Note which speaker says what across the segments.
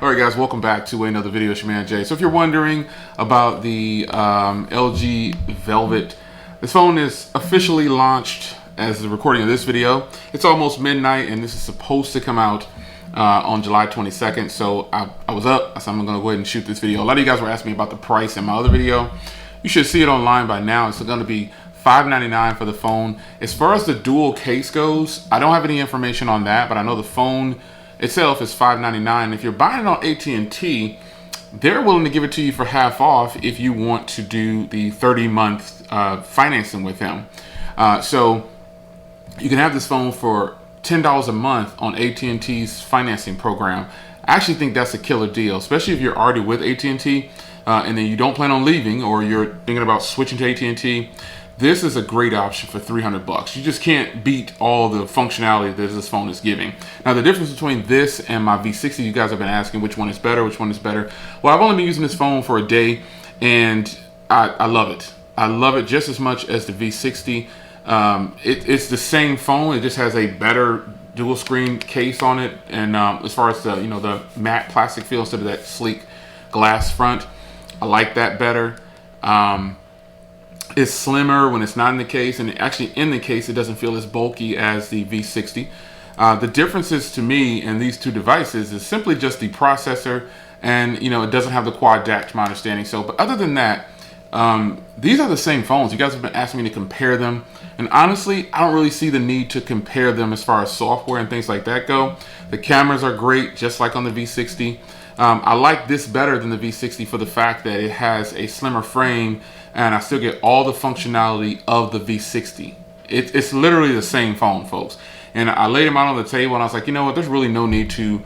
Speaker 1: All right, guys, welcome back to another video. It's your man Jay. So if you're wondering about the LG Velvet, this phone is officially launched as the recording of this video. It's almost midnight, and this is supposed to come out on July 22nd. So I was up, so I'm going to go ahead and shoot this video. A lot of you guys were asking me about the price in my other video. You should see it online by now. It's going to be $599 for the phone. As far as the dual case goes, I don't have any information on that, but I know the phone itself is $599. If you're buying it on AT&T, they're willing to give it to you for half off if you want to do the 30-month financing with them. So you can have this phone for $10 a month on AT&T's financing program. I actually think that's a killer deal, especially if you're already with AT&T and then you don't plan on leaving, or you're thinking about switching to AT&T. This is a great option for $300. You just can't beat all the functionality that this phone is giving. Now, the difference between this and my V60, you guys have been asking which one is better, Well, I've only been using this phone for a day, and I love it. I love it just as much as the V60. It's the same phone. It just has a better dual screen case on it, and as far as the the matte plastic feel instead of that sleek glass front, I like that better. It's slimmer when it's not in the case, and actually in the case it doesn't feel as bulky as the V60. The differences to me in these two devices is simply just the processor, and it doesn't have the quad DAC to my understanding. So, but other than that, these are the same phones. You guys have been asking me to compare them, and honestly, I don't really see the need to compare them as far as software and things like that go. The cameras are great, just like on the V60. I like this better than the V60 for the fact that it has a slimmer frame, and I still get all the functionality of the V60. It's literally the same phone, folks. And I laid them out on the table, and I was like, you know what? There's really no need to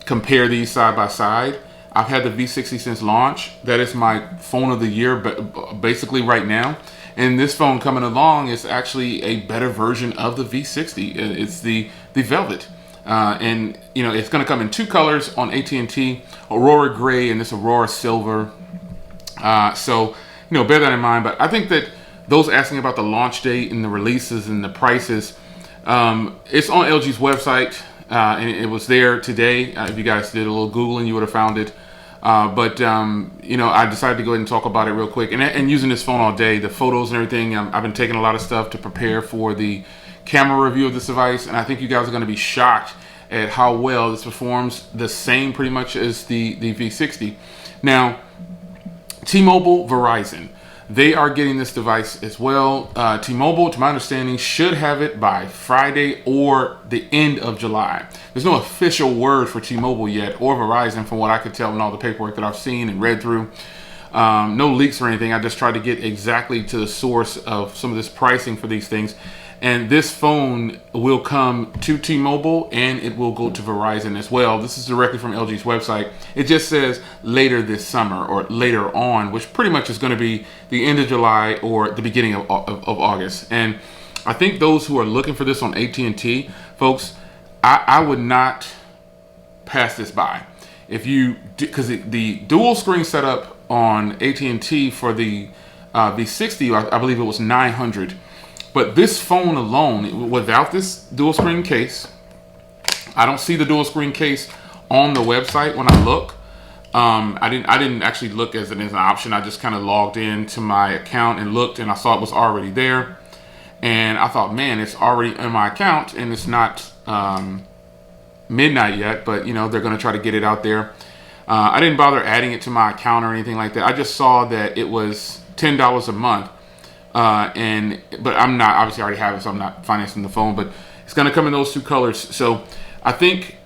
Speaker 1: compare these side by side. I've had the V60 since launch. That is my phone of the year, but basically right now. And this phone coming along is actually a better version of the V60. It's the Velvet. And it's going to come in two colors on AT&T, Aurora Gray and this Aurora Silver. So bear that in mind. But I think that those asking about the launch date and the releases and the prices, it's on LG's website, and it was there today. If you guys did a little Googling, you would have found it. But I decided to go ahead and talk about it real quick. And using this phone all day, the photos and everything, I've been taking a lot of stuff to prepare for the camera review of this device, and I think you guys are going to be shocked at how well this performs, the same pretty much as the V60. Now, T-Mobile, Verizon, they are getting this device as well. T-Mobile, to my understanding, should have it by Friday or the end of July. There's no official word for T-Mobile yet, or Verizon, from what I could tell in all the paperwork that I've seen and read through. No leaks or anything. I just tried to get exactly to the source of some of this pricing for these things. And this phone will come to T-Mobile, and it will go to Verizon as well. This is directly from LG's website. It just says later this summer, or later on, which pretty much is going to be the end of July or the beginning of August. And I think those who are looking for this on AT&T, folks, I would not pass this by. If you, because the dual screen setup on AT&T for the V60, I believe it was $900. But this phone alone, without this dual screen case, I don't see the dual screen case on the website when I look. I didn't actually look as an option. I just kind of logged into my account and looked, and I saw it was already there. And I thought, man, it's already in my account, and it's not midnight yet, but they're going to try to get it out there. I didn't bother adding it to my account or anything like that. I just saw that it was $10 a month. But I'm not, obviously I already have it, so I'm not financing the phone, but it's going to come in those two colors. So I think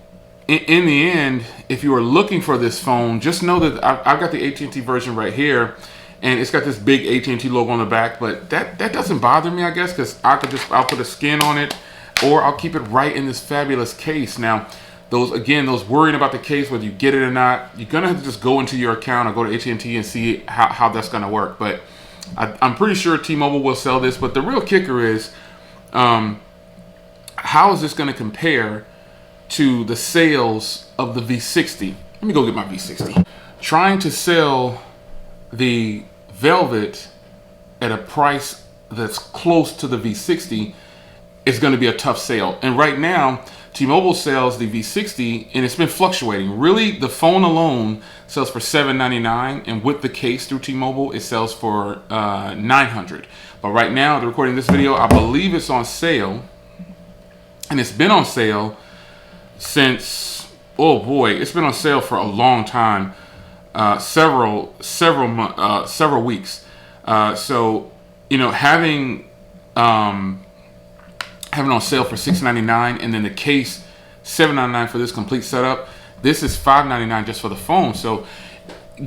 Speaker 1: in the end, if you are looking for this phone, just know that I've got the AT&T version right here, and it's got this big AT&T logo on the back, but that doesn't bother me, I guess, because I'll put a skin on it, or I'll keep it right in this fabulous case. Now, those worrying about the case, whether you get it or not, you're going to have to just go into your account or go to AT&T and see how that's going to work. But I'm pretty sure T-Mobile will sell this, but the real kicker is, how is this going to compare to the sales of the V60? Let me go get my V60. Trying to sell the Velvet at a price that's close to the V60 is going to be a tough sale. And right now, T-Mobile sells the V60, and it's been fluctuating. Really, the phone alone sells for $799, and with the case through T-Mobile, it sells for $900. But right now, the recording this video, I believe it's on sale, and it's been on sale since, oh boy, it's been on sale for a long time, several weeks. So, you know, having on sale for $699, and then the case $799 for this complete setup. This is $599 just for the phone. So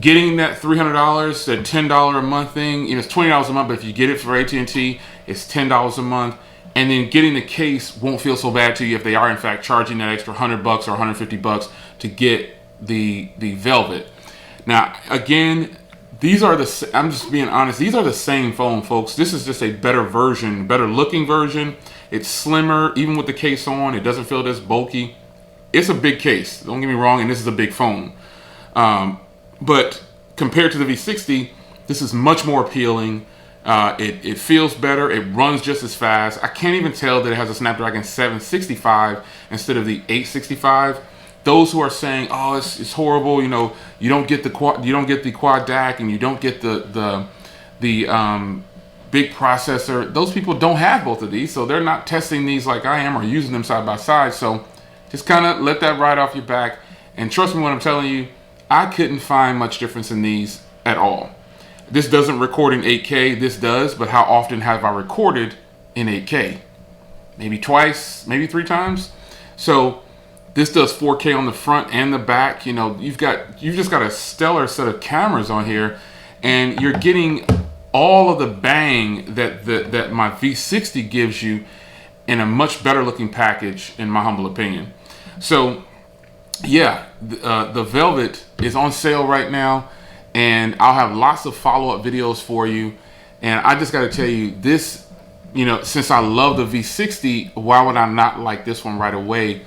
Speaker 1: getting that $300, that $10 a month thing, you know, it's $20 a month, but if you get it for AT&T, it's $10 a month. And then getting the case won't feel so bad to you if they are in fact charging that extra $100 or $150 to get the Velvet. Now, again, these are the, I'm just being honest, these are the same phone, folks. This is just a better version, better looking version. It's slimmer, even with the case on. It doesn't feel this bulky. It's a big case, don't get me wrong, and this is a big phone. But compared to the V60, this is much more appealing. It feels better. It runs just as fast. I can't even tell that it has a Snapdragon 765 instead of the 865. Those who are saying, "Oh, it's horrible," you know, you don't get the quad DAC, and you don't get the big processor. Those people don't have both of these, so they're not testing these like I am or using them side by side. So just kind of let that ride off your back, and trust me when I'm telling you, I couldn't find much difference in these at all. This doesn't record in 8K. This does, but how often have I recorded in 8K? Maybe twice, maybe 3 times. So this does 4K on the front and the back. You know, you've just got a stellar set of cameras on here, and you're getting all of the bang that my V60 gives you in a much better looking package, in my humble opinion. So yeah, the Velvet is on sale right now, and I'll have lots of follow-up videos for you. And I just got to tell you this, you know, since I love the V60, why would I not like this one right away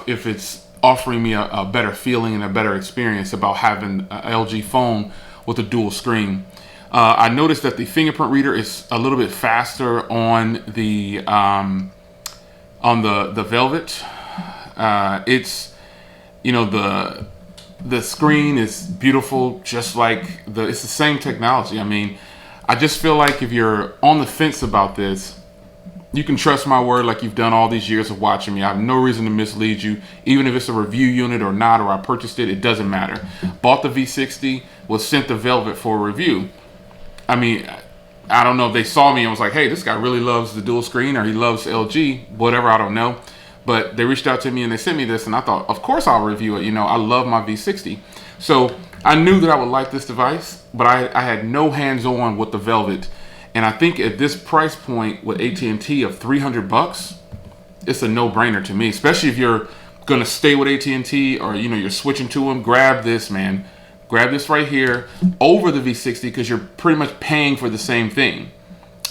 Speaker 1: if it's offering me a better feeling and a better experience about having an LG phone with a dual screen. I noticed that the fingerprint reader is a little bit faster on the Velvet. It's, you know, the screen is beautiful, just like it's the same technology. I mean, I just feel like if you're on the fence about this, you can trust my word like you've done all these years of watching me. I have no reason to mislead you. Even if it's a review unit or not, or I purchased it, it doesn't matter. Bought the V60, was sent the Velvet for a review. I mean, I don't know if they saw me and was like, hey, this guy really loves the dual screen, or he loves LG, whatever, I don't know. But they reached out to me and they sent me this, and I thought, of course I'll review it. You know, I love my V60. So I knew that I would like this device, but I had no hands-on with the Velvet. And I think at this price point with AT&T of $300, it's a no-brainer to me, especially if you're gonna stay with AT&T, or, you know, you're switching to them. Grab this, man. Grab this right here over the V60, because you're pretty much paying for the same thing.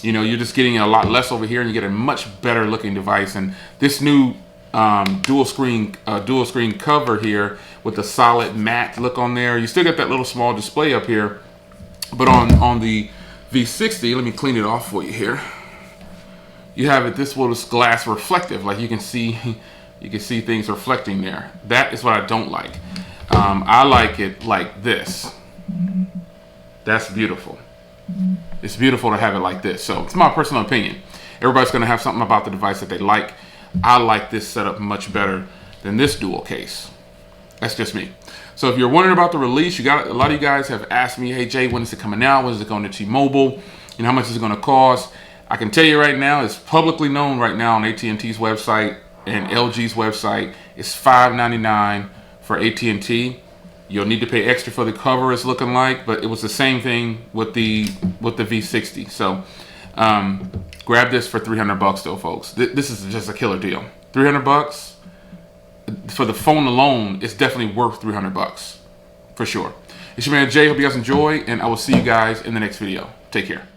Speaker 1: You know, you're just getting a lot less over here, and you get a much better looking device. And this new dual screen cover here with the solid matte look on there, you still got that little small display up here, but on the V60, let me clean it off for you here. You have it, this little glass reflective, like you can see things reflecting there. That is what I don't like. I like it like this. That's beautiful. It's beautiful to have it like this. So it's my personal opinion. Everybody's going to have something about the device that they like. I like this setup much better than this dual case. That's just me. So if you're wondering about the release, a lot of you guys have asked me, hey Jay, when is it coming out? When is it going to T-Mobile? And how much is it going to cost? I can tell you right now, it's publicly known right now on AT&T's website and LG's website. It's $599 for AT&T. You'll need to pay extra for the cover, it's looking like, but it was the same thing with the V60. So grab this for $300 though, folks. This is just a killer deal. $300 for the phone alone. It's definitely worth $300 for sure. It's your man Jay. Hope you guys enjoy, and I will see you guys in the next video. Take care.